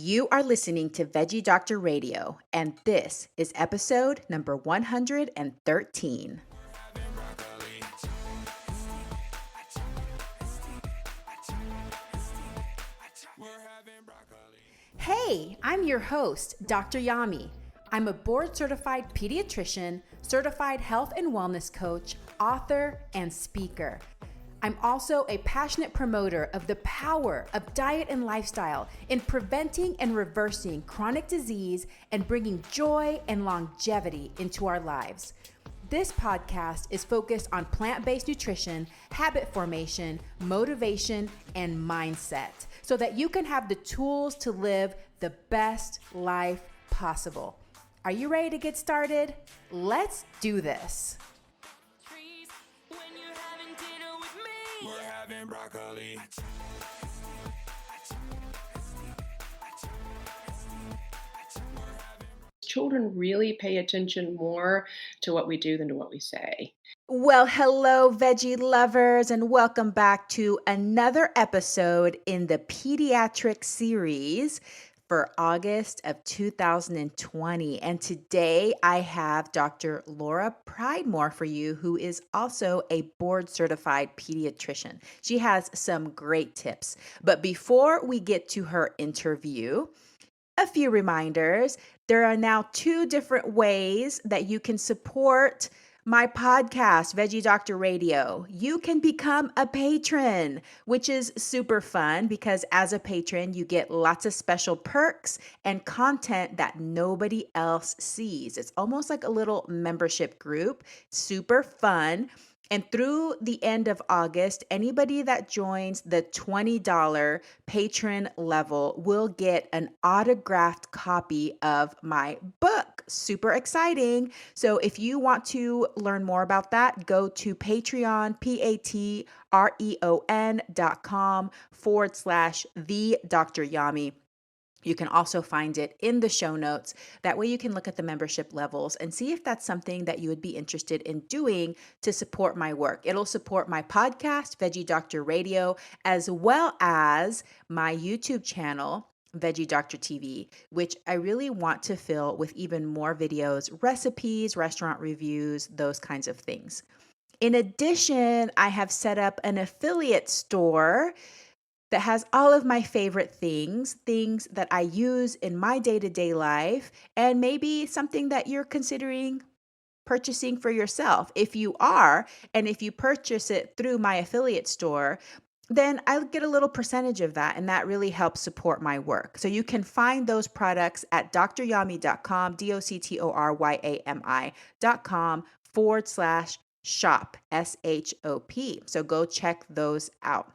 You are listening to Veggie Doctor Radio, and this is episode number 113. Hey, I'm your host, Dr. Yami. I'm a board-certified pediatrician, certified health and wellness coach, author, and speaker. I'm also a passionate promoter of the power of diet and lifestyle in preventing and reversing chronic disease and bringing joy and longevity into our lives. This podcast is focused on plant-based nutrition, habit formation, motivation, and mindset so that you can have the tools to live the best life possible. Are you ready to get started? Let's do this. We're having broccoli. Children really pay attention more to what we do than to what we say. Well, hello, veggie lovers, and welcome back to another episode in the pediatric series for August of 2020. And today I have Dr. Laura Pridemore for you, who is also a board-certified pediatrician. She has some great tips. But before we get to her interview, a few reminders. There are now 2 different ways that you can support my podcast, Veggie Doctor Radio. You can become a patron, which is super fun because as a patron, you get lots of special perks and content that nobody else sees. It's almost like a little membership group, super fun. And through the end of August, anybody that joins the $20 patron level will get an autographed copy of my book. Super exciting. So if you want to learn more about that, go to Patreon, patreon.com/the Dr. Yami. You can also find it in the show notes. That way you can look at the membership levels and see if that's something that you would be interested in doing to support my work. It'll support my podcast, Veggie Doctor Radio, as well as my YouTube channel, Veggie Doctor TV, which I really want to fill with even more videos, recipes, restaurant reviews, those kinds of things. In addition, I have set up an affiliate store that has all of my favorite things that I use in my day-to-day life, and maybe something that you're considering purchasing for yourself. If you are, and if you purchase it through my affiliate store, then I'll get a little percentage of that, and that really helps support my work. So you can find those products at dryami.com, doctoryami.com/shop, SHOP. So go check those out.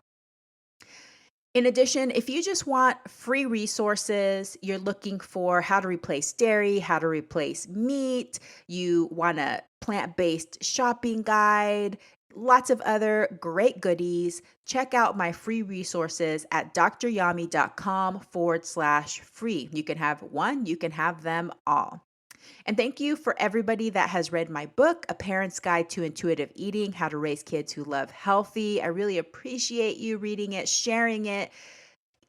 In addition, if you just want free resources, you're looking for how to replace dairy, how to replace meat, you want a plant-based shopping guide, lots of other great goodies, check out my free resources at dryami.com/free. You can have one, you can have them all. And thank you for everybody that has read my book, A Parent's Guide to Intuitive Eating, How to Raise Kids Who Love Healthy. I really appreciate you reading it, sharing it,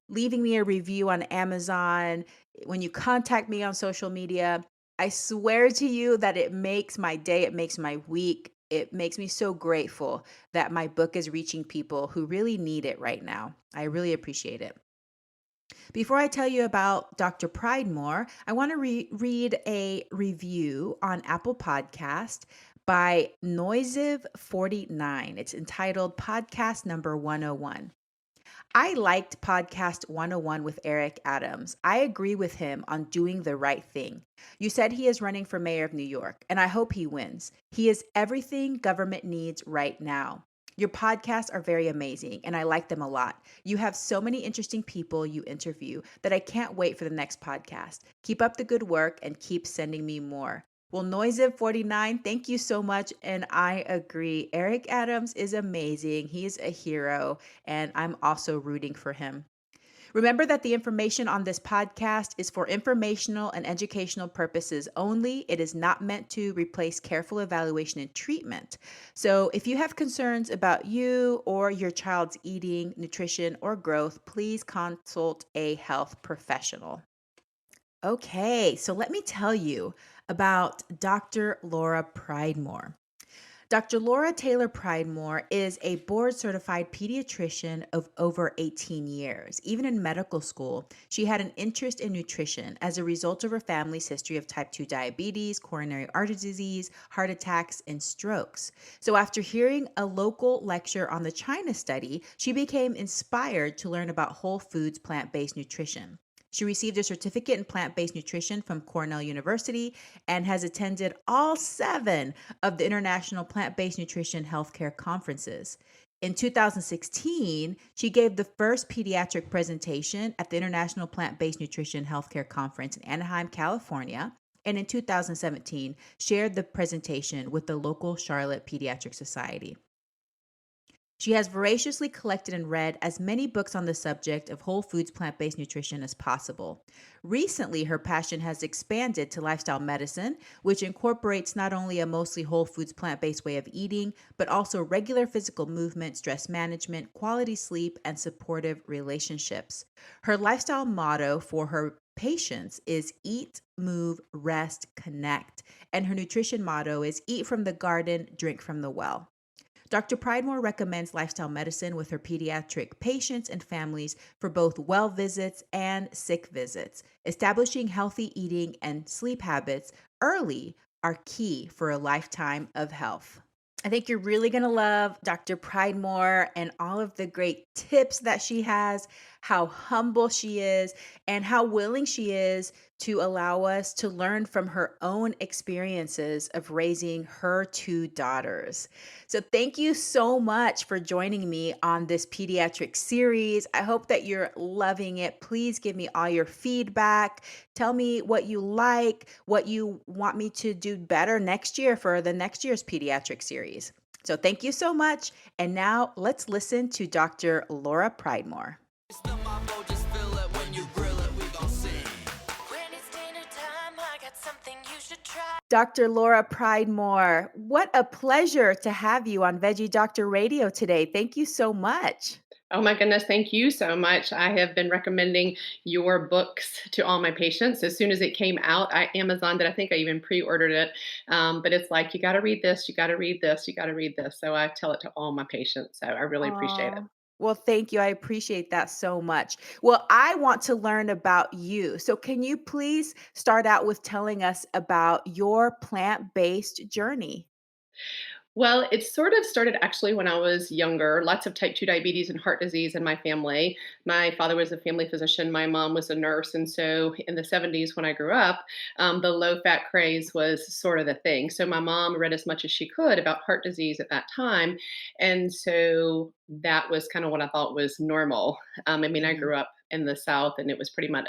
leaving me a review on Amazon. When you contact me on social media, I swear to you that it makes my day, it makes my week. It makes me so grateful that my book is reaching people who really need it right now. I really appreciate it. Before I tell you about Dr. Pridemore, I want to read a review on Apple Podcast by Noiziv49. It's entitled Podcast Number 101. I liked Podcast 101 with Eric Adams. I agree with him on doing the right thing. You said he is running for mayor of New York, and I hope he wins. He is everything government needs right now. Your podcasts are very amazing, and I like them a lot. You have so many interesting people you interview that I can't wait for the next podcast. Keep up the good work and keep sending me more. Well, Noiziv49, thank you so much, and I agree. Eric Adams is amazing. He's a hero, and I'm also rooting for him. Remember that the information on this podcast is for informational and educational purposes only. It is not meant to replace careful evaluation and treatment. So if you have concerns about you or your child's eating, nutrition, or growth, please consult a health professional. Okay, so let me tell you about Dr. Laura Pridemore. Dr. Laura Taylor Pridemore is a board certified pediatrician of over 18 years. Even in medical school, she had an interest in nutrition as a result of her family's history of type 2 diabetes, coronary artery disease, heart attacks, and strokes. So, after hearing a local lecture on the China study, she became inspired to learn about whole foods plant based nutrition. She received a certificate in plant based nutrition from Cornell University and has attended all 7 of the International Plant Based Nutrition Healthcare Conferences. In 2016, she gave the first pediatric presentation at the International Plant Based Nutrition Healthcare Conference in Anaheim, California. And in 2017, shared the presentation with the local Charlotte Pediatric Society. She has voraciously collected and read as many books on the subject of whole foods plant-based nutrition as possible. Recently, her passion has expanded to lifestyle medicine, which incorporates not only a mostly whole foods plant-based way of eating, but also regular physical movement, stress management, quality sleep, and supportive relationships. Her lifestyle motto for her patients is eat, move, rest, connect, and her nutrition motto is eat from the garden, drink from the well. Dr. Pridemore recommends lifestyle medicine with her pediatric patients and families for both well visits and sick visits. Establishing healthy eating and sleep habits early are key for a lifetime of health. I think you're really going to love Dr. Pridemore and all of the great tips that she has, how humble she is, and how willing she is to allow us to learn from her own experiences of raising her 2 daughters. So thank you so much for joining me on this pediatric series. I hope that you're loving it. Please give me all your feedback. Tell me what you like, what you want me to do better next year for the next year's pediatric series. So thank you so much. And now let's listen to Dr. Laura Pridemore. It's not my fault, just feel it when you grill it, we gon' sing. When it's dinner time, I got something you should try. Dr. Laura Pridemore, what a pleasure to have you on Veggie Doctor Radio today. Thank you so much. Oh my goodness, thank you so much. I have been recommending your books to all my patients. As soon as it came out, I Amazoned it. I think I even pre-ordered it. But it's like, you got to read this, you got to read this, you got to read this. So I tell it to all my patients. So I really appreciate it. Aw. Well, thank you. I appreciate that so much. Well, I want to learn about you. So, can you please start out with telling us about your plant-based journey? Well, it sort of started actually when I was younger. Lots of type 2 diabetes and heart disease in my family. My father was a family physician. My mom was a nurse. And so in the 70s, when I grew up, the low fat craze was sort of the thing. So my mom read as much as she could about heart disease at that time. And so that was kind of what I thought was normal. I Mhm, grew up in the South and it was pretty much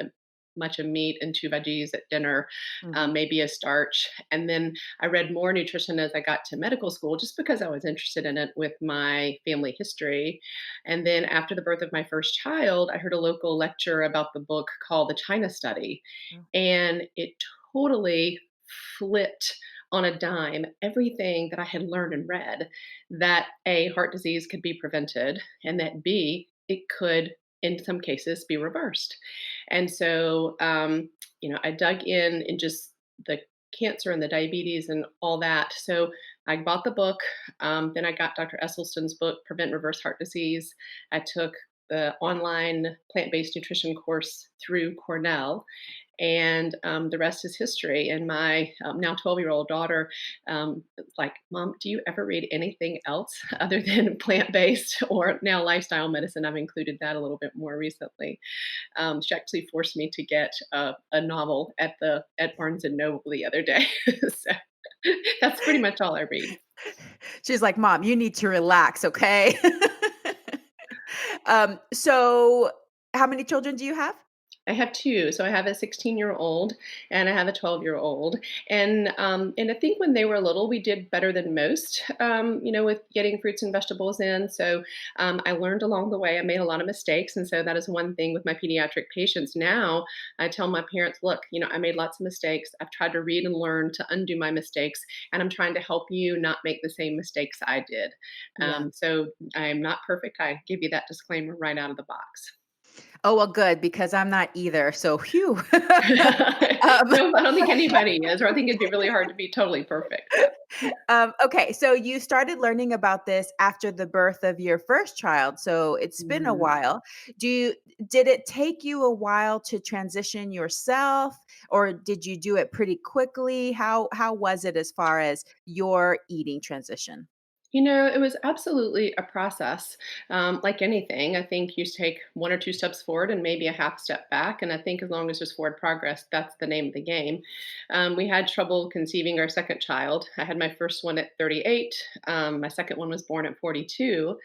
a meat and 2 veggies at dinner, mhm, maybe a starch. And then I read more nutrition as I got to medical school, just because I was interested in it with my family history. And then after the birth of my first child, I heard a local lecture about the book called The China Study. oh, And it totally flipped on a dime everything that I had learned and read, that A, heart disease could be prevented, and that B, it could, in some cases, be reversed. And so, I dug in just the cancer and the diabetes and all that. So I bought the book. Then I got Dr. Esselstyn's book, Prevent Reverse Heart Disease. I took the online plant based nutrition course through Cornell. And the rest is history. And my now 12-year-old daughter, like, Mom, do you ever read anything else other than plant based or now lifestyle medicine? I've included that a little bit more recently. She actually forced me to get a novel at Barnes and Noble the other day. So that's pretty much all I read. She's like, "Mom, you need to relax, okay?" So how many children do you have? I have 2. So I have a 16-year-old and I have a 12-year-old. And I think when they were little, we did better than most, with getting fruits and vegetables in. So I learned along the way. I made a lot of mistakes, and so that is one thing with my pediatric patients. Now I tell my parents, look, I made lots of mistakes. I've tried to read and learn to undo my mistakes, and I'm trying to help you not make the same mistakes I did. Yeah. So I am not perfect. I give you that disclaimer right out of the box. Oh, well, good, because I'm not either. So, phew. um, No, I don't think anybody is, or I think it'd be really hard to be totally perfect. Yeah. okay, so you started learning about this after the birth of your first child. So it's been a Mhm. while. Did it take you a while to transition yourself, or did you do it pretty quickly? How was it as far as your eating transition? It was absolutely a process. Like anything, I think you take one or two steps forward and maybe a half step back. And I think as long as there's forward progress, that's the name of the game. We had trouble conceiving our second child. I had my first one at 38. My second one was born at 42.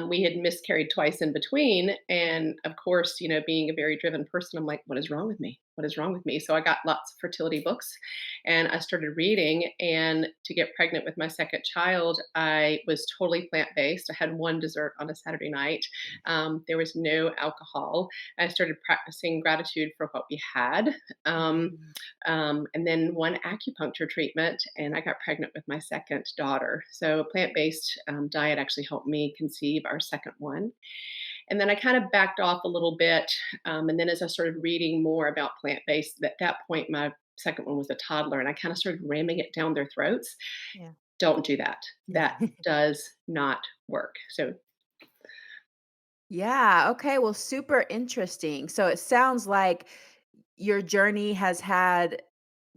We had miscarried twice in between. And of course, being a very driven person, I'm like, what is wrong with me? What is wrong with me? So I got lots of fertility books and I started reading. And to get pregnant with my second child, I was totally plant based. I had one dessert on a Saturday night. There was no alcohol. I started practicing gratitude for what we had. Um, Mhm. and then one acupuncture treatment, and I got pregnant with my second daughter. So, a plant based diet actually helped me conceive our second one. And then I kind of backed off a little bit. And then as I started reading more about plant based, at that point, my second one was a toddler, and I kind of started ramming it down their throats. Yeah. Don't do that. That does not work. So, Yeah. Okay. Well, super interesting. So it sounds like your journey has had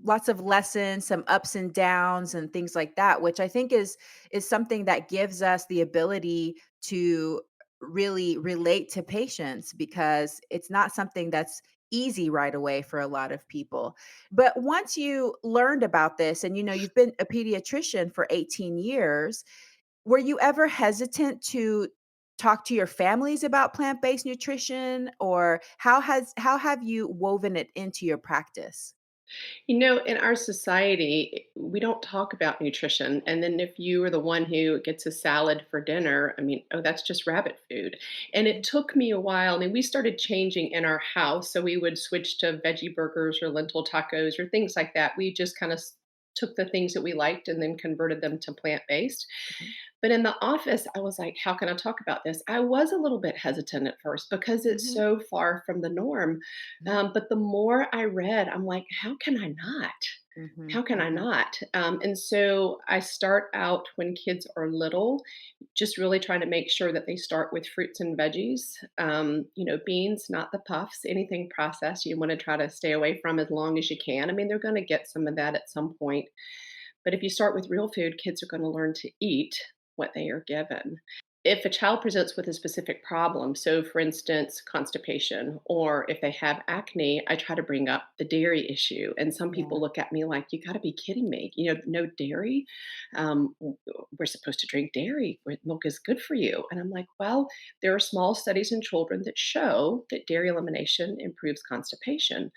lots of lessons, some ups and downs and things like that, which I think is something that gives us the ability to really relate to patients, because it's not something that's easy right away for a lot of people. But once you learned about this, and you've been a pediatrician for 18 years, were you ever hesitant to talk to your families about plant-based nutrition, or how have you woven it into your practice? in our society, we don't talk about nutrition. And then if you are the one who gets a salad for dinner, I mean, oh, that's just rabbit food. And it took me a while. I mean, we started changing in our house. So we would switch to veggie burgers or lentil tacos or things like that. We just kind of took the things that we liked and then converted them to plant based. Mhm. But in the office, I was like, how can I talk about this? I was a little bit hesitant at first because it's Mhm. so far from the norm. Mhm. But the more I read, I'm like, how can I not? Mhm. How can I Mhm. not? And so I start out when kids are little, just really trying to make sure that they start with fruits and veggies. Beans, not the puffs, anything processed, you want to try to stay away from as long as you can. I mean, they're going to get some of that at some point. But if you start with real food, kids are going to learn to eat what they are given. If a child presents with a specific problem, so for instance, constipation, or if they have acne, I try to bring up the dairy issue. And some people Yeah. look at me like, you got to be kidding me. No dairy. We're supposed to drink dairy. Milk is good for you. And I'm like, well, there are small studies in children that show that dairy elimination improves constipation.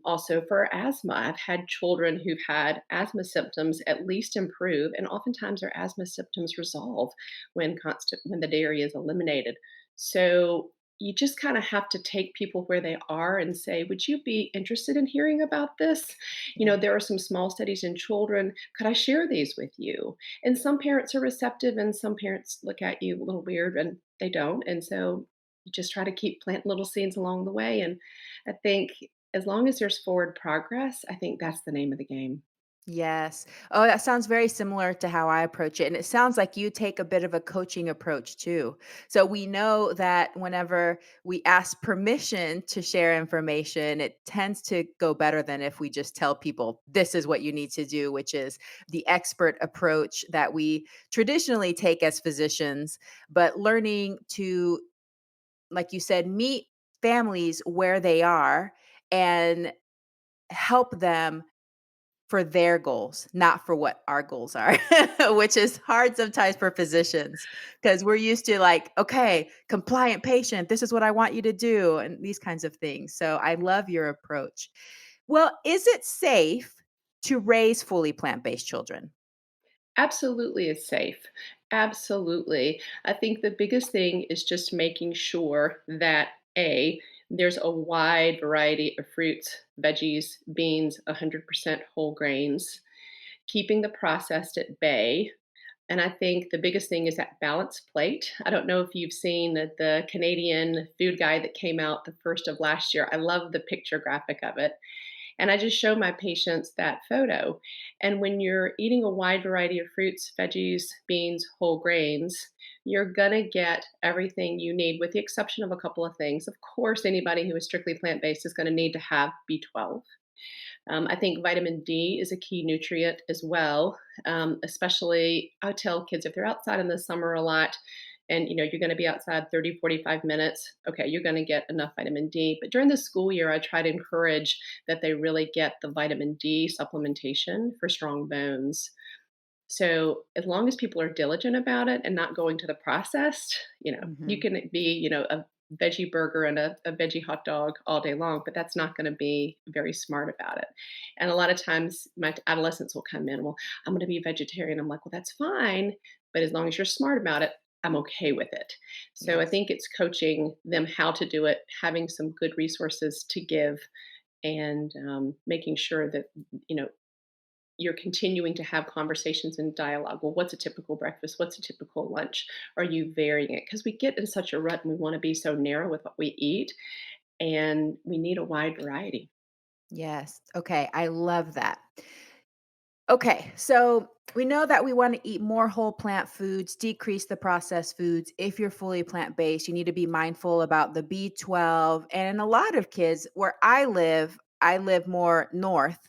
Also, for asthma, I've had children who've had asthma symptoms at least improve, and oftentimes their asthma symptoms resolve when the dairy is eliminated. So you just kind of have to take people where they are and say, "Would you be interested in hearing about this?" Yeah. There are some small studies in children. Could I share these with you? And some parents are receptive, and some parents look at you a little weird, and they don't. And so you just try to keep planting little seeds along the way. And I think as long as there's forward progress, I think that's the name of the game. Yes. Oh, that sounds very similar to how I approach it. And it sounds like you take a bit of a coaching approach too. So we know that whenever we ask permission to share information, it tends to go better than if we just tell people, this is what you need to do, which is the expert approach that we traditionally take as physicians. But learning to, like you said, meet families where they are and help them for their goals, not for what our goals are, which is hard sometimes for physicians because we're used to like, okay, compliant patient, this is what I want you to do, and these kinds of things. So I love your approach. Well, is it safe to raise fully plant based children? Absolutely is safe. Absolutely. I think the biggest thing is just making sure that there's a wide variety of fruits, veggies, beans, 100% whole grains, keeping the processed at bay. And I think the biggest thing is that balanced plate. I don't know if you've seen the Canadian food guide that came out the first of last year. I love the picture graphic of it. And I just show my patients that photo. And when you're eating a wide variety of fruits, veggies, beans, whole grains, you're going to get everything you need, with the exception of a couple of things. Of course, anybody who is strictly plant based is going to need to have B12. I think vitamin D is a key nutrient as well, especially I tell kids if they're outside in the summer a lot and you're going to be outside 30, 45 minutes, okay, you're going to get enough vitamin D. But during the school year, I try to encourage that they really get the vitamin D supplementation for strong bones. So as long as people are diligent about it and not going to the processed, you Mhm. can be, a veggie burger and a veggie hot dog all day long, but that's not going to be very smart about it. And a lot of times my adolescents will come in, well, I'm going to be vegetarian. I'm like, well, that's fine. But as long as you're smart about it, I'm okay with it. So I Yes. think it's coaching them how to do it, having some good resources to give, and making sure that, you know, you're continuing to have conversations and dialogue. Well, what's a typical breakfast? What's a typical lunch? Are you varying it? Because we get in such a rut and we want to be so narrow with what we eat, and we need a wide variety. Yes. Okay. I love that. Okay, so we know that we want to eat more whole plant foods, decrease the processed foods. If you're fully plant based, you need to be mindful about the B12. And a lot of kids, where I live more north.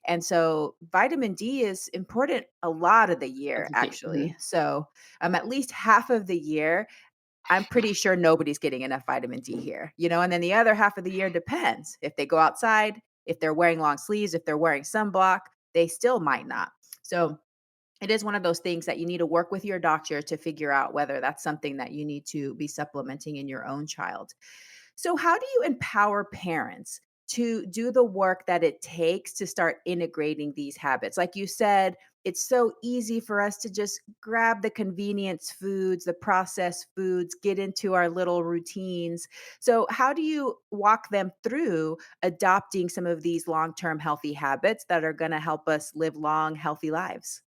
And so vitamin D is important a lot of the year, actually. Mhm. So at least half of the year, I'm pretty sure nobody's getting enough vitamin D here, and then the other half of the year depends. If they go outside, if they're wearing long sleeves, if they're wearing sunblock, they still might not. So it is one of those things that you need to work with your doctor to figure out whether that's something that you need to be supplementing in your own child. So, how do you empower parents to do the work that it takes to start integrating these habits? Like you said, it's so easy for us to just grab the convenience foods, the processed foods, get into our little routines. So, how do you walk them through adopting some of these long term healthy habits that are going to help us live long, healthy lives?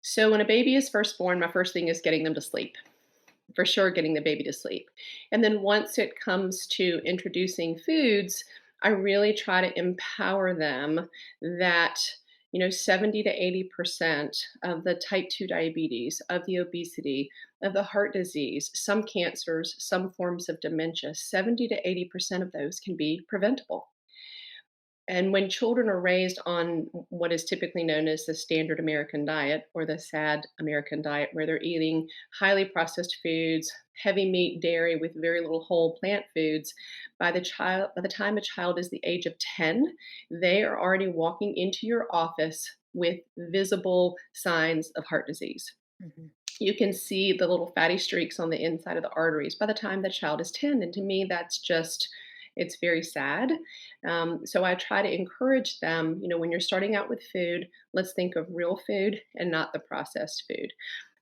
So when a baby is first born, my first thing is getting them to sleep. For sure, getting the baby to sleep. And then once it comes to introducing foods, I really try to empower them that 70 to 80% of the type 2 diabetes, of the obesity, of the heart disease, some cancers, some forms of dementia, 70 to 80% of those can be preventable. And when children are raised on what is typically known as the standard American diet or the SAD American diet, where they're eating highly processed foods, heavy meat, dairy with very little whole plant foods, by the time a child is the age of 10, they are already walking into your office with visible signs of heart disease. Mhm. You can see the little fatty streaks on the inside of the arteries by the time the child is 10. And to me, it's very sad. So I try to encourage them, when you're starting out with food, let's think of real food and not the processed food.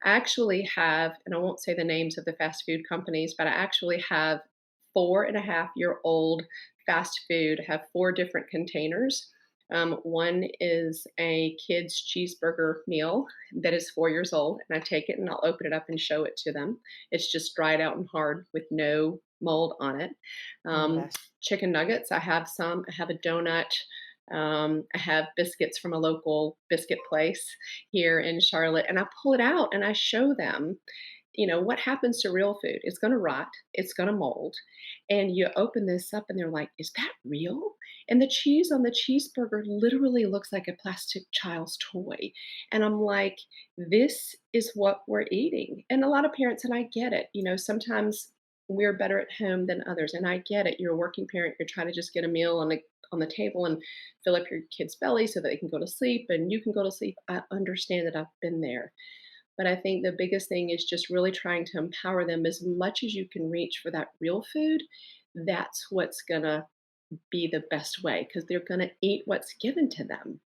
I actually have, and I won't say the names of the fast food companies, but I actually have 4.5-year-old fast food, have four different containers. One is a kid's cheeseburger meal that is 4 years old, and I take it and I'll open it up and show it to them. It's just dried out and hard with no mold on it. Oh my Um, gosh. Chicken nuggets, I have some. I have a donut. I have biscuits from a local biscuit place here in Charlotte, and I pull it out and I show them, what happens to real food? It's going to rot, it's going to mold. And you open this up and they're like, is that real? And the cheese on the cheeseburger literally looks like a plastic child's toy. And I'm like, this is what we're eating. And a lot of parents, and I get it, sometimes we're better at home than others. And I get it. You're a working parent, you're trying to just get a meal on a on the table and fill up your kid's belly so that they can go to sleep and you can go to sleep. I understand that, I've been there. But I think the biggest thing is just really trying to empower them as much as you can reach for that real food. That's what's gonna be the best way because they're gonna eat what's given to them.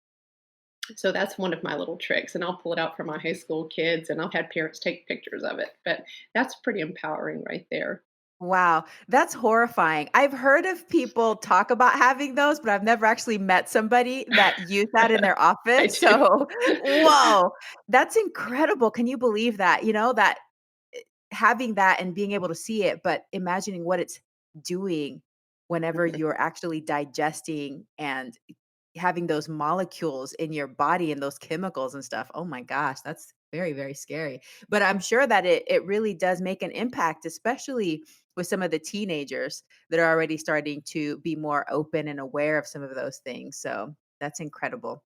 So that's one of my little tricks, and I'll pull it out for my high school kids, and I've had parents take pictures of it. But that's pretty empowering right there. Wow, that's horrifying. I've heard of people talk about having those, but I've never actually met somebody that used that in their I office. do. So, whoa, that's incredible. Can you believe that? That having that and being able to see it, but imagining what it's doing whenever you're actually digesting and having those molecules in your body and those chemicals and stuff. Oh my gosh, that's very, very scary. But I'm sure that it really does make an impact, especially with some of the teenagers that are already starting to be more open and aware of some of those things. So that's incredible.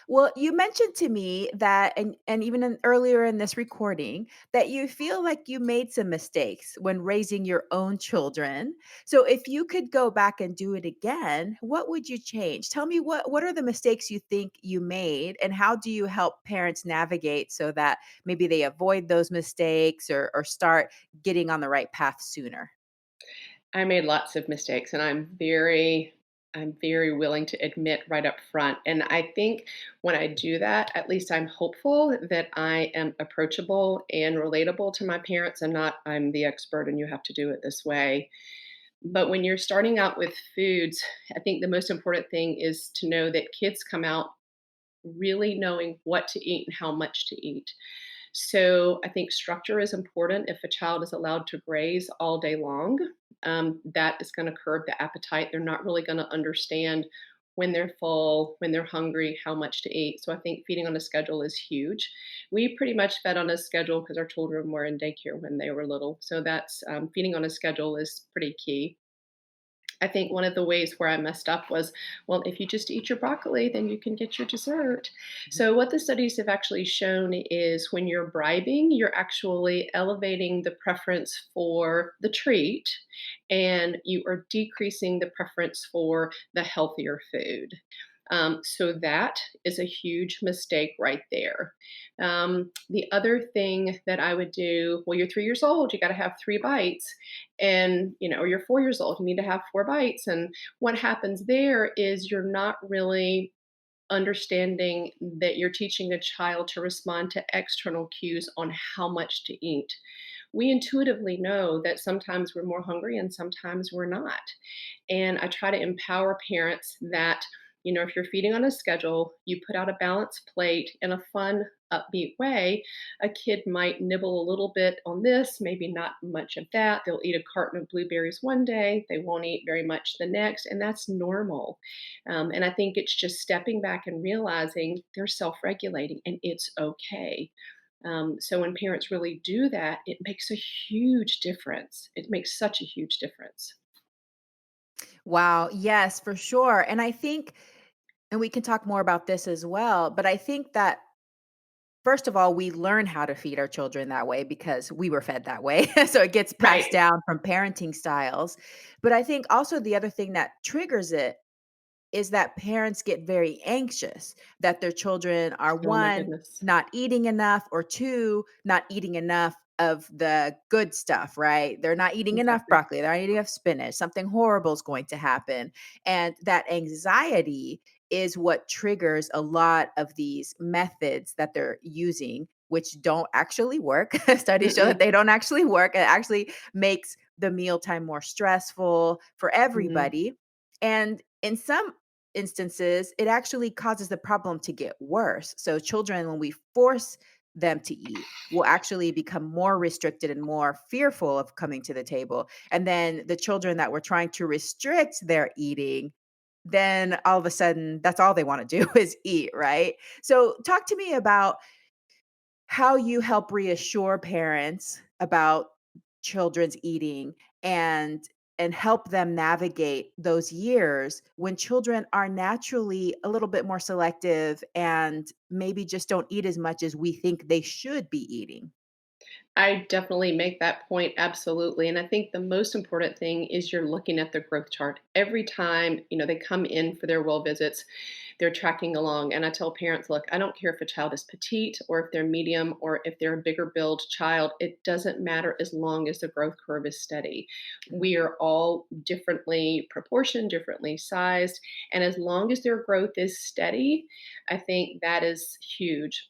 Well, you mentioned to me that, and even earlier in this recording, that you feel like you made some mistakes when raising your own children. So, if you could go back and do it again, what would you change? Tell me what are the mistakes you think you made, and how do you help parents navigate so that maybe they avoid those mistakes or start getting on the right path sooner? I made lots of mistakes, and I'm very willing to admit right up front. And I think when I do that, at least I'm hopeful that I am approachable and relatable to my parents and not I'm the expert and you have to do it this way. But when you're starting out with foods, I think the most important thing is to know that kids come out really knowing what to eat and how much to eat. So I think structure is important. If a child is allowed to graze all day long, that is going to curb the appetite. They're not really going to understand when they're full, when they're hungry, how much to eat. So I think feeding on a schedule is huge. We pretty much fed on a schedule because our children were in daycare when they were little. So that's feeding on a schedule is pretty key. I think one of the ways where I messed up was, well, if you just eat your broccoli, then you can get your dessert. So, what the studies have actually shown is when you're bribing, you're actually elevating the preference for the treat and you are decreasing the preference for the healthier food. So that is a huge mistake right there. The other thing that I would do, well, you're 3 years old, you got to have 3 bites, and or you're 4 years old, you need to have 4 bites. And what happens there is you're not really understanding that you're teaching a child to respond to external cues on how much to eat. We intuitively know that sometimes we're more hungry and sometimes we're not. And I try to empower parents that, if you're feeding on a schedule, you put out a balanced plate in a fun, upbeat way. A kid might nibble a little bit on this, maybe not much of that. They'll eat a carton of blueberries one day, they won't eat very much the next, and that's normal. And I think it's just stepping back and realizing they're self regulating and it's okay. So when parents really do that, it makes a huge difference. It makes such a huge difference. Wow, yes, for sure. And I think, and we can talk more about this as well, but I think that first of all, we learn how to feed our children that way because we were fed that way. So it gets passed Right. down from parenting styles. But I think also the other thing that triggers it is that parents get very anxious that their children are, Oh my one, goodness. not eating enough, or two, not eating enough of the good stuff, right? They're not eating enough Exactly. broccoli, they're not eating enough spinach, something horrible is going to happen. And that anxiety is what triggers a lot of these methods that they're using, which don't actually work. Studies show that Mm-mm. they don't actually work. It actually makes the mealtime more stressful for Mhm. everybody. And in some instances, it actually causes the problem to get worse. So, children, when we force them to eat, will actually become more restricted and more fearful of coming to the table. And then the children that we're trying to restrict their eating, then all of a sudden, that's all they want to do is eat, right? So, talk to me about how you help reassure parents about children's eating and help them navigate those years when children are naturally a little bit more selective and maybe just don't eat as much as we think they should be eating. I definitely make that point, absolutely. And I think the most important thing is you're looking at the growth chart. Every time, they come in for their well visits, they're tracking along. And I tell parents, look, I don't care if a child is petite or if they're medium or if they're a bigger build child. It doesn't matter as long as the growth curve is steady. We are all differently proportioned, differently sized. And as long as their growth is steady, I think that is huge.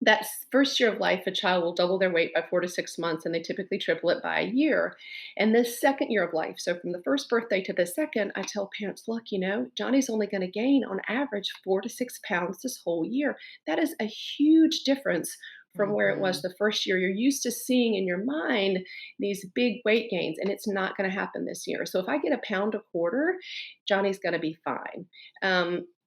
That first year of life, a child will double their weight by 4 to 6 months, and they typically triple it by a year. And this second year of life, so from the first birthday to the second, I tell parents, look, Johnny's only going to gain on average 4 to 6 pounds this whole year. That is a huge difference from where it was Mhm. the first year. You're used to seeing in your mind these big weight gains, and it's not going to happen this year. So if I get a pound a quarter, Johnny's going to be fine.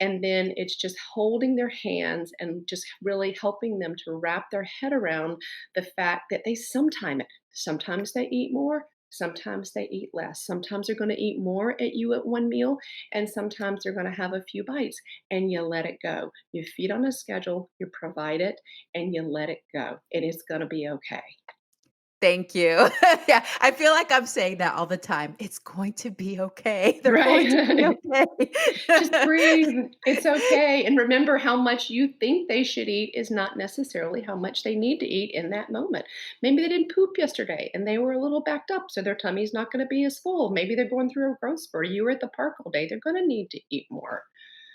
And then it's just holding their hands and just really helping them to wrap their head around the fact that sometimes they eat more, sometimes they eat less. Sometimes they're going to eat more at you at one meal, and sometimes they're going to have a few bites, and you let it go. You feed on a schedule, you provide it, and you let it go. And it's going to be okay. Thank you. Yeah, I feel like I'm saying that all the time. It's going to be okay. They're going to be Right. Just okay. breathe. It's okay. And remember, how much you think they should eat is not necessarily how much they need to eat in that moment. Maybe they didn't poop yesterday and they were a little backed up, so their tummy's not going to be as full. Maybe they're going through a growth spurt. You were at the park all day. They're going to need to eat more.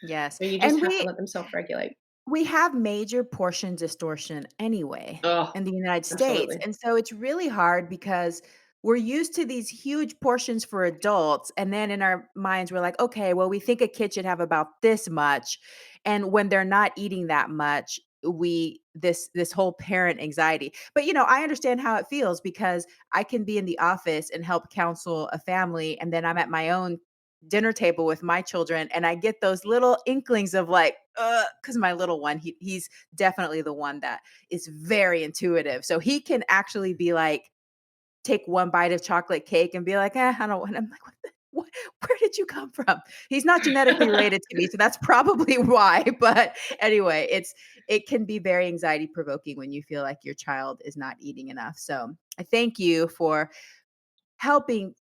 Yes, So you just and have to we let them self regulate. we have major portion distortion anyway Oh, in the United States, absolutely. and so it's really hard because we're used to these huge portions for adults, and then in our minds, we're like, "Okay, well, we think a kid should have about this much," and when they're not eating that much, we this whole parent anxiety. But, I understand how it feels because I can be in the office and help counsel a family, and then I'm at my own dinner table with my children and I get those little inklings of like, because my little one, he's definitely the one that is very intuitive. So he can actually be like, take one bite of chocolate cake and be like, I don't want. I'm like, what, where did you come from? He's not genetically related to me, so that's probably why. But anyway, it can be very anxiety provoking when you feel like your child is not eating enough. So I thank you for helping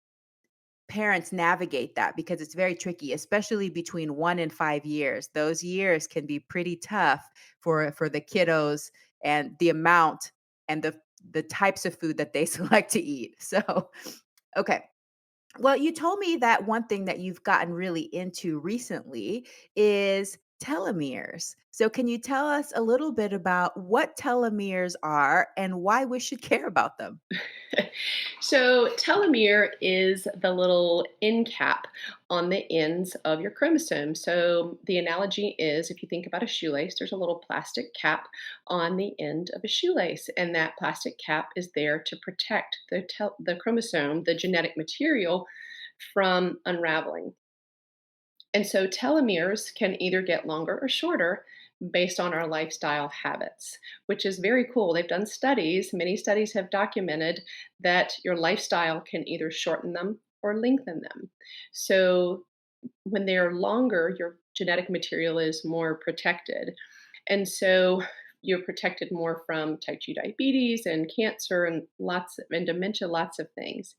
parents navigate that because it's very tricky, especially between 1 and 5 years. Those years can be pretty tough for the kiddos and the amount and the types of food that they select to eat. So, okay. Well, you told me that one thing that you've gotten really into recently is telomeres. So, can you tell us a little bit about what telomeres are and why we should care about them? So, telomere is the little end cap on the ends of your chromosome. So, the analogy is if you think about a shoelace, there's a little plastic cap on the end of a shoelace, and that plastic cap is there to protect the chromosome, the genetic material, from unraveling. And so telomeres can either get longer or shorter based on our lifestyle habits, which is very cool. They've done studies, many studies have documented that your lifestyle can either shorten them or lengthen them. So when they're longer, your genetic material is more protected. And so you're protected more from type 2 diabetes and cancer and and dementia, lots of things.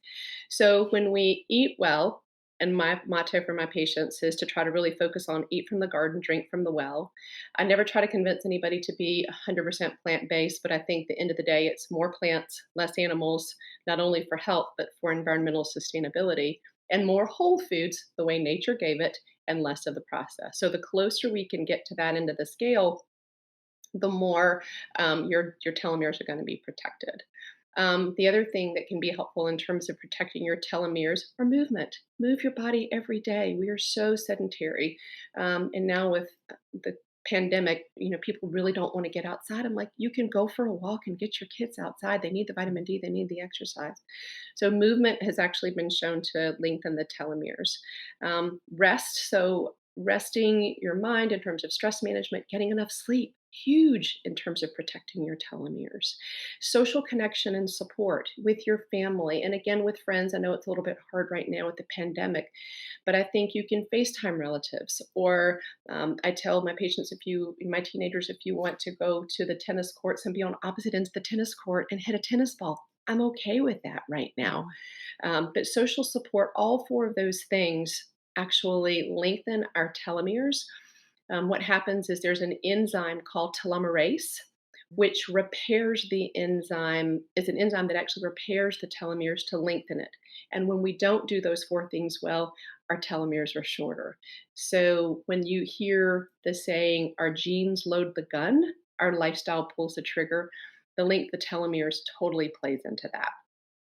So when we eat well, and my motto for my patients is to try to really focus on eat from the garden, drink from the well. I never try to convince anybody to be 100% plant based, but I think at the end of the day, it's more plants, less animals, not only for health, but for environmental sustainability, and more whole foods the way nature gave it, and less of the process. So the closer we can get to that end of the scale, the more your telomeres are going to be protected. The other thing that can be helpful in terms of protecting your telomeres are movement. Move your body every day. We are so sedentary, and now with the pandemic, people really don't want to get outside. I'm like, you can go for a walk and get your kids outside. They need the vitamin D. They need the exercise. So movement has actually been shown to lengthen the telomeres. Rest. So resting your mind in terms of stress management, getting enough sleep. huge in terms of protecting your telomeres. Social connection and support with your family, and again with friends. I know it's a little bit hard right now with the pandemic, but I think you can FaceTime relatives. Or I tell my patients, my teenagers, if you want to go to the tennis courts and be on opposite ends of the tennis court and hit a tennis ball, I'm okay with that right now. Mhm. But social support, all four of those things actually lengthen our telomeres. What happens is there's an enzyme called telomerase, which repairs the enzyme, is an enzyme that actually repairs the telomeres to lengthen it. And when we don't do those four things well, our telomeres are shorter. So when you hear the saying, our genes load the gun, our lifestyle pulls the trigger, the length of telomeres totally plays into that.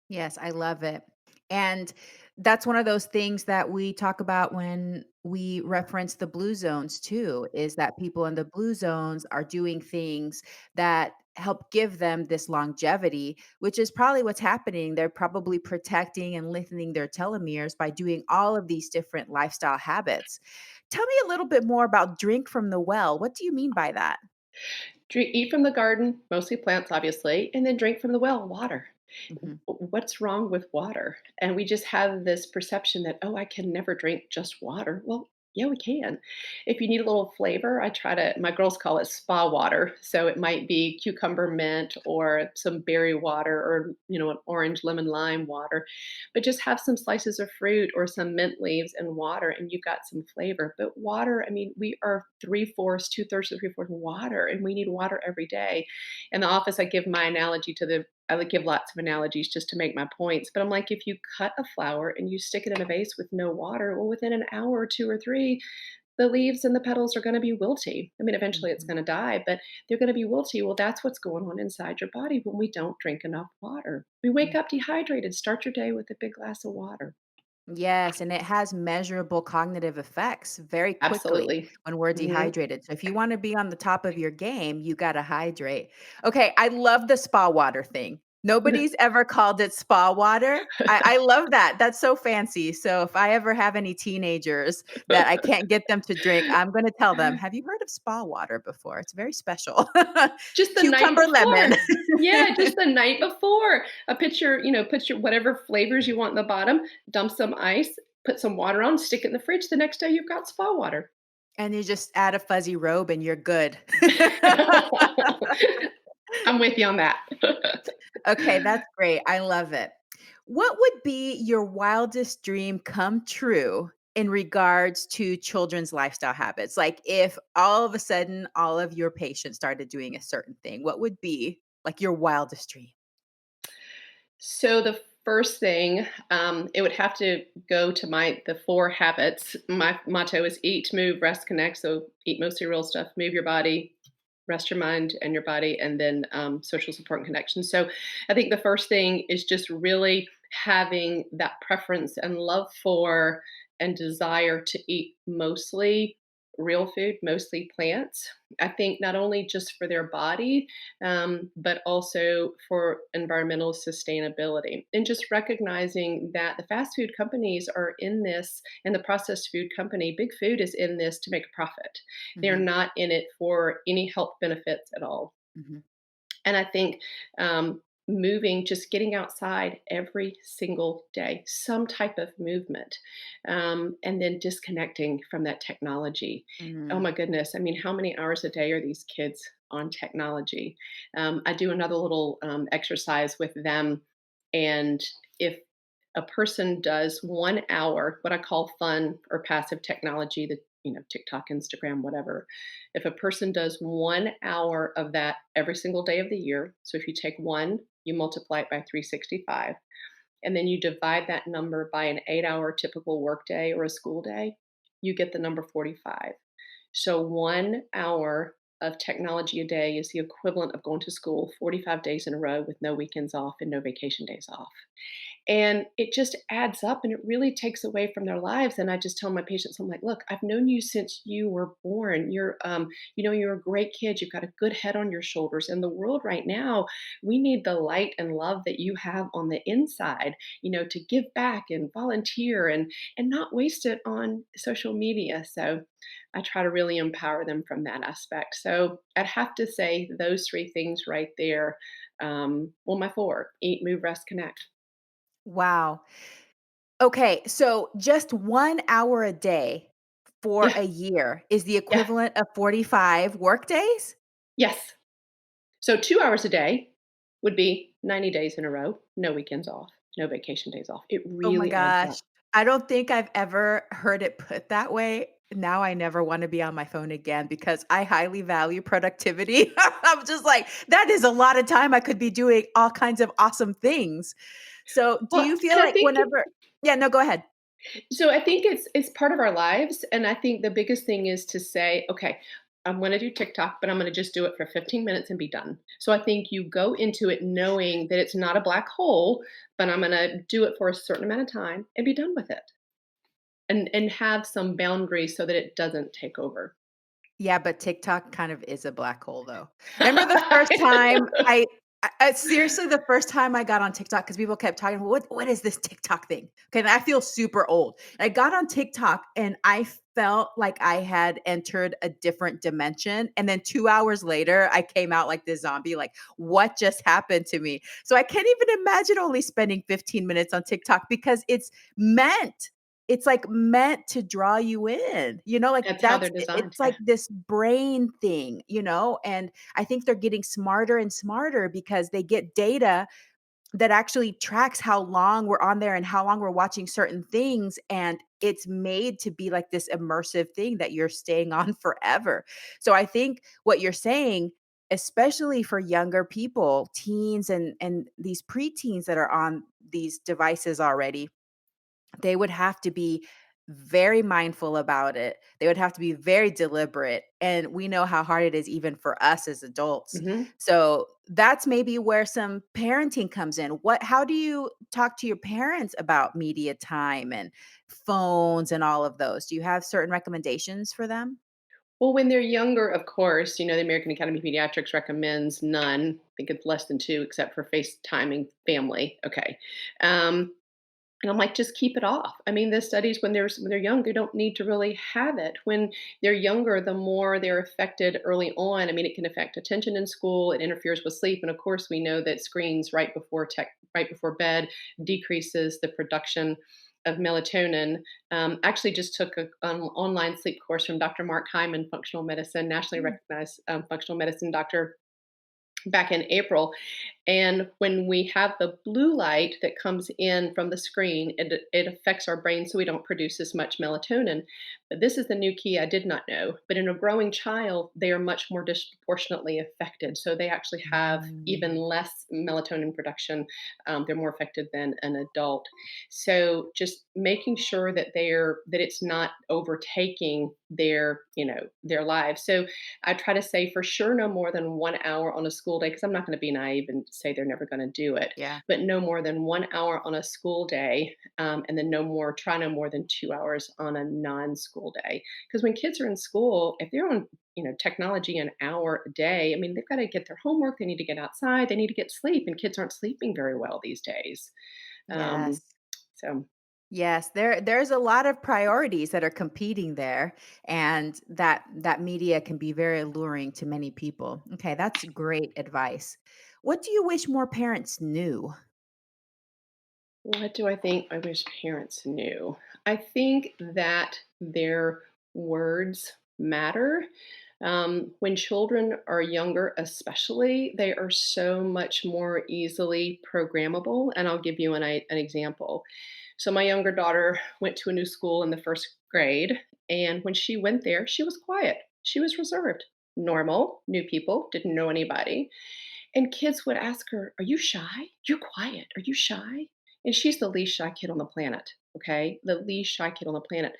Yes, I love it. And that's one of those things that we talk about when we reference the blue zones too, is that people in the blue zones are doing things that help give them this longevity, which is probably what's happening. They're probably protecting and lengthening their telomeres by doing all of these different lifestyle habits. Tell me a little bit more about drink from the well. What do you mean by that? Eat from the garden, mostly plants, obviously, and then drink from the well, water. Mhm. What's wrong with water? And we just have this perception that, oh, I can never drink just water. Well, yeah, we can. If you need a little flavor, my girls call it spa water. So it might be cucumber mint or some berry water or, an orange lemon lime water. But just have some slices of fruit or some mint leaves and water, and you've got some flavor. But water, I mean, we are three-fourths, two-thirds to three-fourths water, and we need water every day. In the office, I would give lots of analogies just to make my points, but I'm like, if you cut a flower and you stick it in a vase with no water, well, within an hour or two or three, the leaves and the petals are going to be wilty. I mean, eventually it's Mhm. going to die, but they're going to be wilty. Well, that's what's going on inside your body when we don't drink enough water. We wake Mhm. up dehydrated. Start your day with a big glass of water. Yes, and it has measurable cognitive effects very quickly Absolutely. when we're Hmm. dehydrated. So if you want to be on the top of your game, you got to hydrate. Okay, I love the spa water thing. Nobody's ever called it spa water. I love that. That's so fancy. So if I ever have any teenagers that I can't get them to drink, I'm going to tell them, have you heard of spa water before? It's very special. Just the night Cucumber lemon. before. Yeah, just the night before. Put your whatever flavors you want in the bottom, dump some ice, put some water on, stick it in the fridge. The next day you've got spa water. And you just add a fuzzy robe and you're good. I'm with you on that. Okay, that's great. I love it. What would be your wildest dream come true in regards to children's lifestyle habits? Like if all of a sudden all of your patients started doing a certain thing, what would be like your wildest dream? So the first thing, it would have to go to the four habits. My motto is eat, move, rest, connect. So eat mostly real stuff, move your body, rest your mind and your body, and then social support and connection. So I think the first thing is just really having that preference and love for and desire to eat mostly real food, mostly plants. I think not only just for their body, but also for environmental sustainability. And just recognizing that the fast food companies are in this, and the processed food company, Big Food, is in this to make a profit. They're Mhm, not in it for any health benefits at all. mhm, And I think just getting outside every single day, some type of movement, and then disconnecting from that technology. Oh mhm. my goodness. I mean, how many hours a day are these kids on technology? I do another little exercise with them. And if a person does 1 hour, what I call fun or passive technology, TikTok, Instagram, whatever. If a person does 1 hour of that every single day of the year, so if you take one, you multiply it by 365, and then you divide that number by an 8 hour typical workday or a school day, you get the number 45. So 1 hour of technology a day is the equivalent of going to school 45 days in a row with no weekends off and no vacation days off. And it just adds up and it really takes away from their lives. And I just tell my patients, I'm like, look, I've known you since you were born. You're a great kid. You've got a good head on your shoulders. In the world right now, we need the light and love that you have on the inside, to give back and volunteer and not waste it on social media. So I try to really empower them from that aspect. So I'd have to say those three things right there. Well, my four: eat, move, rest, connect. Wow. Okay, so just 1 hour a day for Yeah, a year is the yeah, equivalent of 45 work days? yes. So 2 hours a day would be 90 days in a row, no weekends off, no vacation days off. It Oh my really adds up. gosh. I don't think I've ever heard it put that way. Now I never wanna be on my phone again because I highly value productivity. I'm just like, "That is a lot of time I could be doing all kinds of awesome things." So, do Well, you feel and I like think whenever Yeah, no, go ahead. I think it's part of our lives, and I think the biggest thing is to say, okay, I'm going to do TikTok, but I'm going to just do it for 15 minutes and be done. So I think you go into it knowing that it's not a black hole, but I'm going to do it for a certain amount of time and be done with it, and have some boundaries so that it doesn't take over. Yeah, but TikTok kind of is a black hole, though. I remember the first time I seriously, the first time I got on TikTok because people kept talking, "What is this TikTok thing?" Okay, and I feel super old. I got on TikTok and I felt like I had entered a different dimension, and then 2 hours later, I came out like this zombie, like, "What just happened to me?" So I can't even imagine only spending 15 minutes on TikTok because it's like meant to draw you in, like That's how they're it's designed. like this brain thing, and I think they're getting smarter and smarter because they get data that actually tracks how long we're on there and how long we're watching certain things. And it's made to be like this immersive thing that you're staying on forever. So I think what you're saying, especially for younger people, teens and these preteens that are on these devices already, they would have to be very mindful about it. They would have to be very deliberate, and we know how hard it is even for us as adults. Mhm. So, that's maybe where some parenting comes in. How do you talk to your parents about media time and phones and all of those? Do you have certain recommendations for them? Well, when they're younger, of course, the American Academy of Pediatrics recommends none. I think it's less than two, except for FaceTiming family. Okay. Um, And I'm like, just keep it off. I mean, the studies when they're young, they don't need to really have it. When they're younger, the more they're affected early on. I mean, it can affect attention in school. It interferes with sleep, and of course, we know that screens right before bed decreases the production of melatonin. Actually, just took an online sleep course from Dr. Mark Hyman, functional medicine, nationally Mm. recognized functional medicine doctor back in April. And when we have the blue light that comes in from the screen, it affects our brain so we don't produce as much melatonin. But this is the new key I did not know. But in a growing child, they are much more disproportionately affected. So they actually have even Mm. less melatonin production. They're more affected than an adult. So just making sure that it's not overtaking their lives. So I try to say for sure no more than 1 hour on a school day, because I'm not going to be naive and say they're never going to do it, Yeah. but no more than 1 hour on a school day, and then try no more than 2 hours on a non-school day. Because when kids are in school, if they're on technology an hour a day, I mean they've got to get their homework, they need to get outside, they need to get sleep, and kids aren't sleeping very well these days. Um, Yes. so Yes, there's a lot of priorities that are competing there, and that media can be very alluring to many people. Okay, that's great advice. What do you wish more parents knew? what do I think I wish parents knew? I think that their words matter. When children are younger, especially, they are so much more easily programmable. And I'll give you an example. So, my younger daughter went to a new school in the first grade. And when she went there, she was quiet, she was reserved, normal, new people, didn't know anybody. And kids would ask her, "Are you shy? You're quiet. Are you shy?" And she's the least shy kid on the planet, okay? The least shy kid on the planet.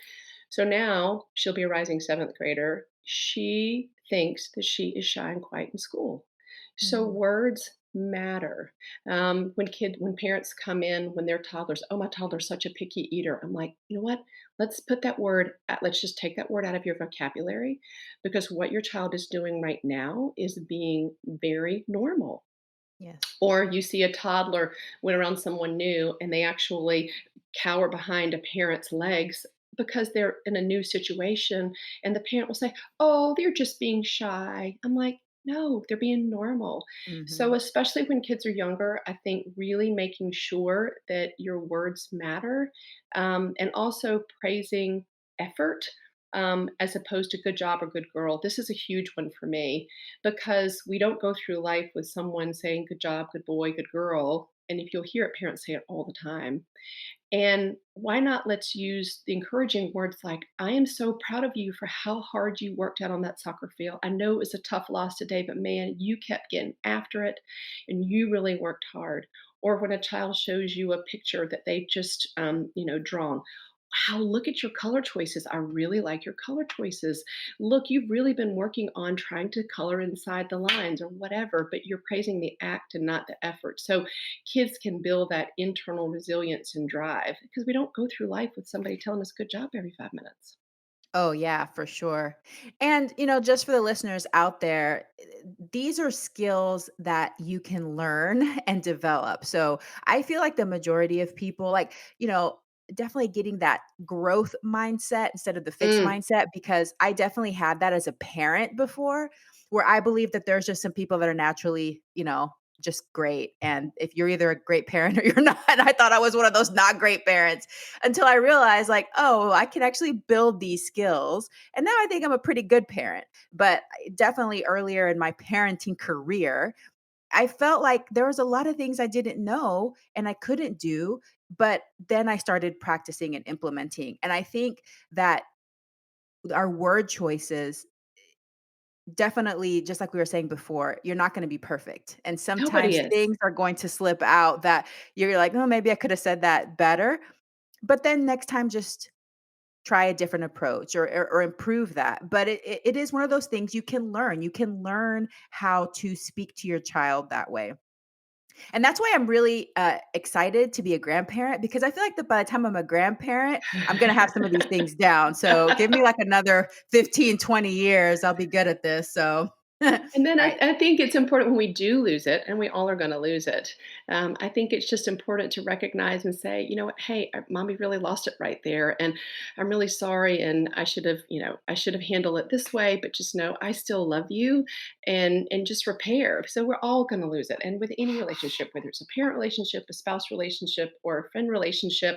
So now she'll be a rising seventh grader. She thinks that she is shy and quiet in school. So Mm. words matter. When parents come in when they're toddlers, oh, my toddler's such a picky eater. I'm like, you know what? Let's put that word. Let's just take that word out of your vocabulary, because what your child is doing right now is being very normal. Yes. Or you see a toddler when around someone new and they actually cower behind a parent's legs because they're in a new situation, and the parent will say, "Oh, they're just being shy." I'm like, "No, they're being normal." So, Mhm. especially when kids are younger, I think really making sure that your words matter, and also praising effort, as opposed to good job or good girl. This is a huge one for me, because we don't go through life with someone saying good job, good boy, good girl. And if you'll hear it, parents say it all the time. And why not let's use the encouraging words like, I am so proud of you for how hard you worked out on that soccer field. I know it was a tough loss today, but man, you kept getting after it and you really worked hard. Or when a child shows you a picture that they just, drawn. Wow, look at your color choices. I really like your color choices. Look, you've really been working on trying to color inside the lines or whatever, but you're praising the act and not the effort. So kids can build that internal resilience and drive, because we don't go through life with somebody telling us good job every 5 minutes. Oh, yeah, for sure. And, just for the listeners out there, these are skills that you can learn and develop. So I feel like the majority of people, like, definitely getting that growth mindset instead of the fixed Mm, mindset, because I definitely had that as a parent before, where I believe that there's just some people that are naturally, just great. And if you're either a great parent or you're not, I thought I was one of those not great parents until I realized, like, oh, I can actually build these skills. And now I think I'm a pretty good parent. But definitely earlier in my parenting career, I felt like there was a lot of things I didn't know and I couldn't do. But then I started practicing and implementing. And I think that our word choices, definitely, just like we were saying before, you're not going to be perfect. And nobody sometimes is. things are going to slip out that you're like, oh, maybe I could have said that better. But then next time, just try a different approach, or improve that. But it is one of those things you can learn. You can learn how to speak to your child that way. And that's why I'm really excited to be a grandparent, because I feel like that by the time I'm a grandparent, I'm going to have some of these things down. So give me like another 15, 20 years. I'll be good at this. So, And then I, right. I think it's important when we do lose it, and we all are going to lose it. I think it's just important to recognize and say, you know what, hey, mommy really lost it right there, and I'm really sorry, and I should have handled it this way, but just know I still love you, and just repair. So we're all going to lose it, and with any relationship, whether it's a parent relationship, a spouse relationship, or a friend relationship,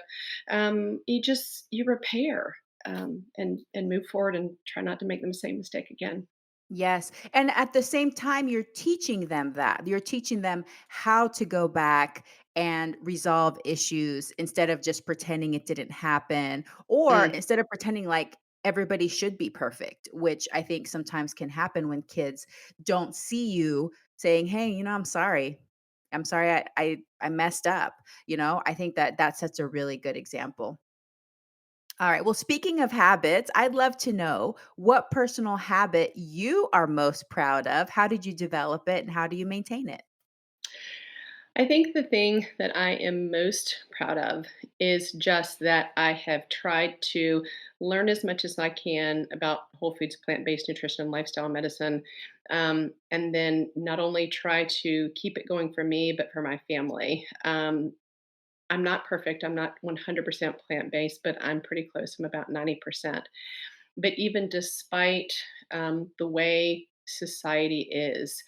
you repair, and move forward and try not to make the same mistake again. Yes. And at the same time, you're teaching them that. You're teaching them how to go back and resolve issues instead of just pretending it didn't happen, or Mm. instead of pretending like everybody should be perfect, which I think sometimes can happen when kids don't see you saying, "Hey, I'm sorry. I'm sorry I messed up." I think that that sets a really good example. All right. Well, speaking of habits, I'd love to know what personal habit you are most proud of. How did you develop it and how do you maintain it? I think the thing that I am most proud of is just that I have tried to learn as much as I can about whole foods, plant based nutrition, and lifestyle medicine. And then not only try to keep it going for me, but for my family. I'm not perfect. I'm not 100% plant based, but I'm pretty close. I'm about 90%. But even despite the way society is,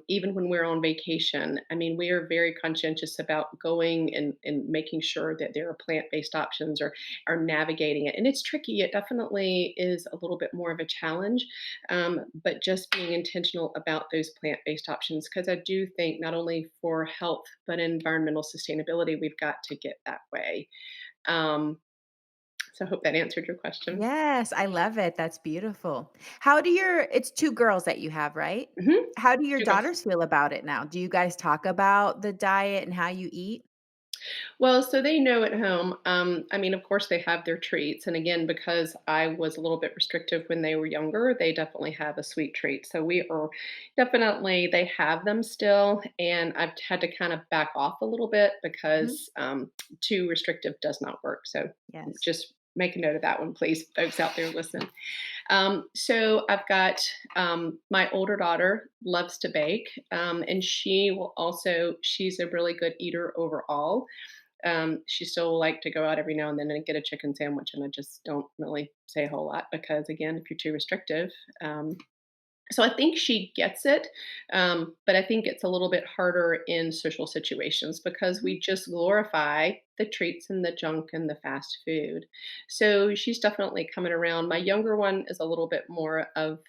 even when we're on vacation, I mean, we are very conscientious about going and making sure that there are plant based options, or are navigating it. And it's tricky. It definitely is a little bit more of a challenge, but just being intentional about those plant based options, because I do think not only for health, but environmental sustainability, we've got to get that way. Um, so I hope that answered your question. Yes, I love it. That's beautiful. How do your it's 2 girls that you have, right? Mhm. How do your Two girls. daughters feel about it now? Do you guys talk about the diet and how you eat? Well, so they know at home. I mean, of course, they have their treats. And again, because I was a little bit restrictive when they were younger, they definitely have a sweet treat. So we are definitely, they have them still. And I've had to kind of back off a little bit Mhm. because too restrictive does not work. So Yes. just make a note of that one, please, folks out there listen. So I've got my older daughter loves to bake, and she will also, she's a really good eater overall. She still will like to go out every now and then and get a chicken sandwich, and I just don't really say a whole lot because, again, if you're too restrictive, so I think she gets it, but I think it's a little bit harder in social situations because Mhm. we just glorify the treats and the junk and the fast food. So she's definitely coming around. My younger one is a little bit more of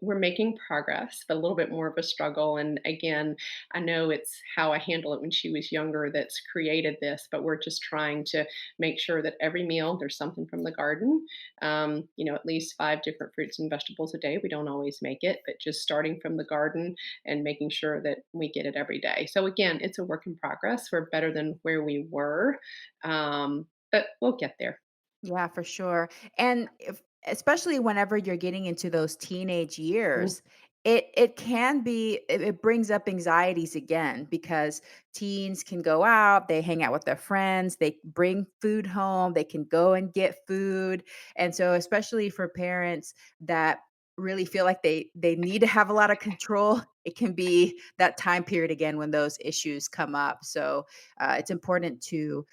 we're making progress, but a little bit more of a struggle. And again, I know it's how I handle it when she was younger that's created this, but we're just trying to make sure that every meal there's something from the garden, at least 5 different fruits and vegetables a day. We don't always make it, but just starting from the garden and making sure that we get it every day. So again, it's a work in progress. We're better than where we were, but we'll get there. Yeah, for sure. And if, especially whenever you're getting into those teenage Mhm. years, it can be it brings up anxieties again because teens can go out, they hang out with their friends, they bring food home, they can go and get food. And so especially for parents that really feel like they need to have a lot of control, it can be that time period again when those issues come up. So it's important to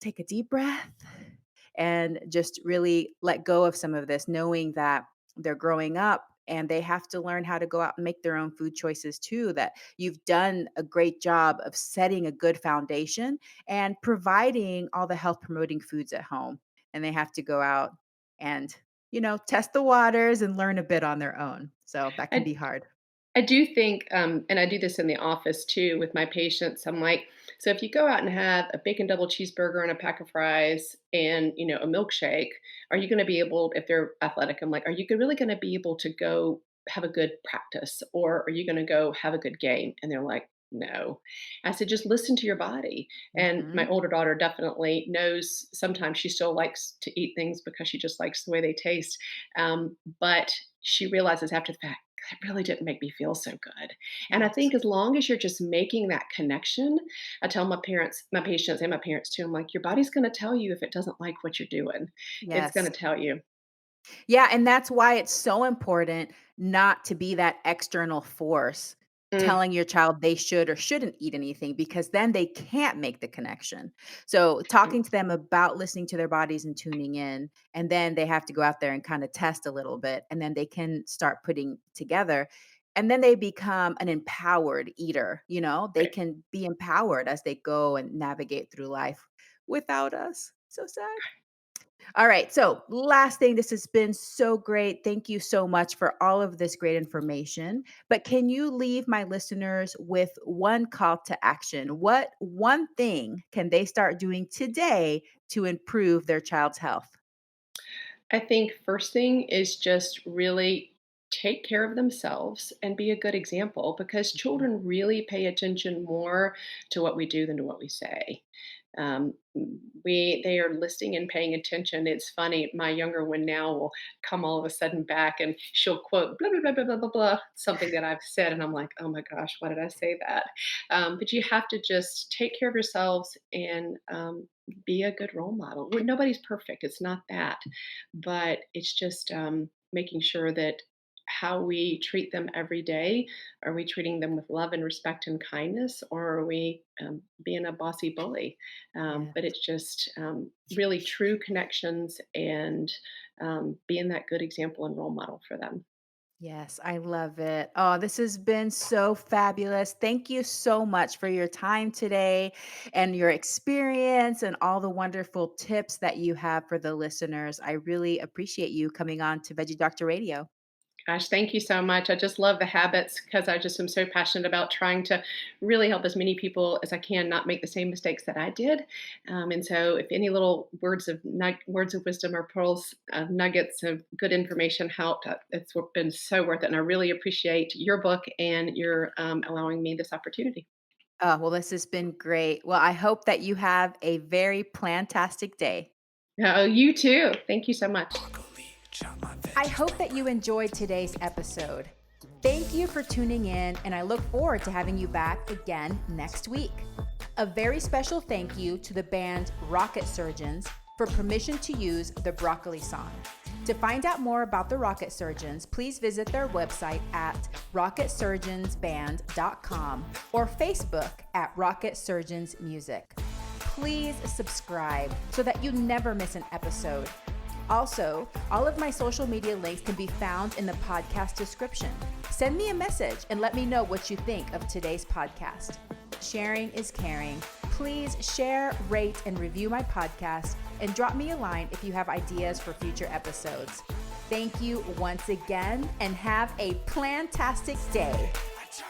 take a deep breath and just really let go of some of this, knowing that they're growing up and they have to learn how to go out and make their own food choices too. That you've done a great job of setting a good foundation and providing all the health promoting foods at home. And they have to go out and, test the waters and learn a bit on their own. So that can I be hard. I do think, and I do this in the office too with my patients. I'm like, so if you go out and have a bacon double cheeseburger and a pack of fries and a milkshake, are you going to be able, if they're athletic, I'm like, are you really going to be able to go have a good practice, or are you going to go have a good game? And they're like, no. I said, just listen to your body. And my Hmm. older daughter definitely knows sometimes she still likes to eat things because she just likes the way they taste. But she realizes after the fact, it really didn't make me feel so good. And I Yes. think as long as you're just making that connection, I tell my parents, my patients, and my parents too, I'm like, your body's going to tell you if it doesn't like what you're doing. It's going Yes. to tell you. Yeah, and that's why it's so important not to be that external force Mm, telling your child they should or shouldn't eat anything because then they can't make the connection. So, true. talking to them about listening to their bodies and tuning in, and then they have to go out there and kind of test a little bit, and then they can start putting together. And then they become an empowered eater, they Right. can be empowered as they go and navigate through life without us. So sad. All right. So, last thing, this has been so great. Thank you so much for all of this great information. But can you leave my listeners with one call to action? What one thing can they start doing today to improve their child's health? I think first thing is just really take care of themselves and be a good example because Mhm. children really pay attention more to what we do than to what we say. Um, they are listening and paying attention. It's funny. My younger one now will come all of a sudden back and she'll quote blah blah blah blah blah blah blah something that I've said, and I'm like, oh my gosh, why did I say that? But you have to just take care of yourselves and be a good role model. Nobody's perfect. It's not that, but it's just making sure that how we treat them every day, are we treating them with love and respect and kindness, or are we being a bossy bully? But Yes. it's just really true connections and being that good example and role model for them. Yes, I love it. Oh, this has been so fabulous. Thank you so much for your time today and your experience and all the wonderful tips that you have for the listeners. I really appreciate you coming on to Veggie Doctor Radio. Gosh, thank you so much. I just love the habits because I just am so passionate about trying to really help as many people as I can not make the same mistakes that I did. And so, if any little words of wisdom or pearls, nuggets of good information helped, it's been so worth it. And I really appreciate your book and your allowing me this opportunity. Oh, well, this has been great. Well, I hope that you have a very plantastic day. Oh, you too. Thank you so much. I hope that you enjoyed today's episode. Thank you for tuning in, and I look forward to having you back again next week. A very special thank you to the band Rocket Surgeons for permission to use the Broccoli song. To find out more about the Rocket Surgeons, please visit their website at rocketsurgeonsband.com or Facebook at Rocket Surgeons Music. Please subscribe so that you never miss an episode. Also, all of my social media links can be found in the podcast description. Send me a message and let me know what you think of today's podcast. Sharing is caring. Please share, rate, and review my podcast, and drop me a line if you have ideas for future episodes. Thank you once again, and have a plantastic day.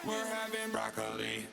We're having broccoli.